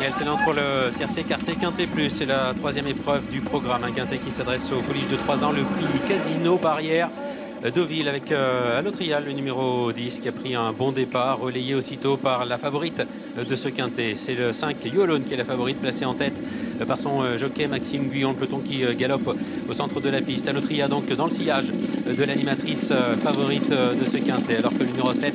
Et elle s'élance pour le tiercé écarté Quintet Plus. C'est la troisième épreuve du programme. Un Quintet qui s'adresse aux pouliches de 3 ans. Le prix Casino Barrière Deauville avec à l'Autrial, le numéro 10 qui a pris un bon départ, relayé aussitôt par la favorite de ce quintet. C'est le 5 Yolone qui est la favorite, placée en tête par son jockey Maxime Guyon, le peloton qui galope au centre de la piste. À l'Autrial donc dans le sillage de l'animatrice favorite de ce quintet, alors que le numéro 7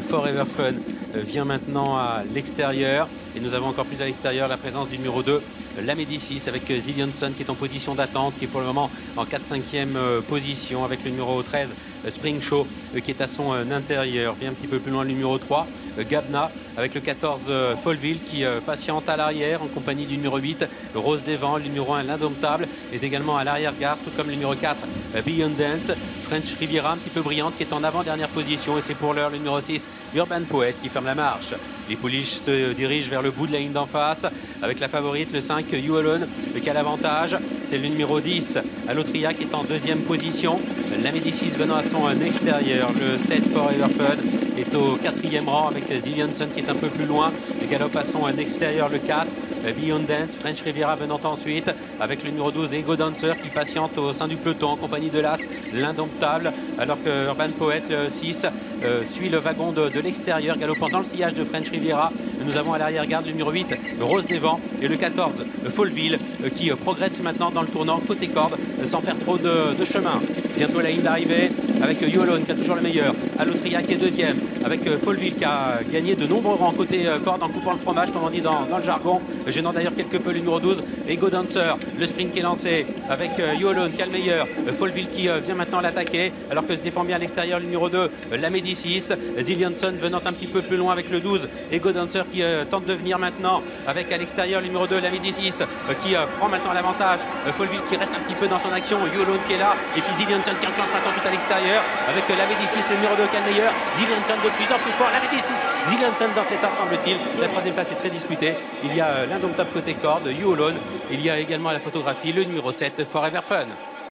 Forever Fun vient maintenant à l'extérieur. Et nous avons encore plus à l'extérieur la présence du numéro 2, la Médicis, avec Zillianson qui est en position d'attente, qui est pour le moment en 4-5e position, avec le numéro 13, Spring Show, qui est à son intérieur. Vient un petit peu plus loin le numéro 3, Gabna, avec le 14, Folleville, qui patiente à l'arrière, en compagnie du numéro 8, Rose des Vents. Le numéro 1, l'Indomptable, est également à l'arrière-garde, tout comme le numéro 4, Beyond Dance. French Riviera, un petit peu brillante, qui est en avant-dernière position. Et c'est pour l'heure le numéro 6, Urban Poet, qui ferme la marche. Les pouliches se dirigent vers le bout de la ligne d'en face, avec la favorite, le 5, You Alone, qui a l'avantage. C'est le numéro 10, Alotria, qui est en 2e position. La Médicis venant à son extérieur. Le 7, Forever Fun, est au 4e rang, avec Zillianson qui est un peu plus loin. Le galope à son extérieur, le 4, Beyond Dance. French Riviera venant ensuite, avec le numéro 12, Ego Dancer, qui patiente au sein du peloton en compagnie de l'As, l'Indomptable, alors que Urban Poet, le 6, suit le wagon de l'extérieur, galopant dans le sillage de French Riviera. Nous avons à l'arrière-garde le numéro 8, Rose des Vents, et le 14, Folleville, qui progresse maintenant dans le tournant côté corde, sans faire trop de chemin. Bientôt la ligne d'arrivée, avec Yolone qui a toujours le meilleur, Alotria qui est 2e, avec Folleville qui a gagné de nombreux rangs côté corde en coupant le fromage, comme on dit dans le jargon, gênant d'ailleurs quelque peu le numéro 12, Ego Dancer. Le sprint qui est lancé avec Yolone qui a le meilleur, Folleville qui vient maintenant l'attaquer, alors que se défend bien à l'extérieur le numéro 2, la Médicis. Zillianson venant un petit peu plus loin avec le 12, Ego Dancer, qui tente de venir maintenant avec à l'extérieur le numéro 2, la Médicis, qui prend maintenant l'avantage. Folleville qui reste un petit peu dans son action, Yolone qui est là, et puis Zillianson qui enclenche maintenant tout à l'extérieur avec la Médicis, le numéro 2 qui a le meilleur. Zillianson de plus en plus fort, la Médicis, Zillianson dans cet ordre semble-t-il. La 3e place est très disputée. Il y a l'Indomptable côté corde, Yolone. Il y a également à la photographie le numéro 7, Forever Fun.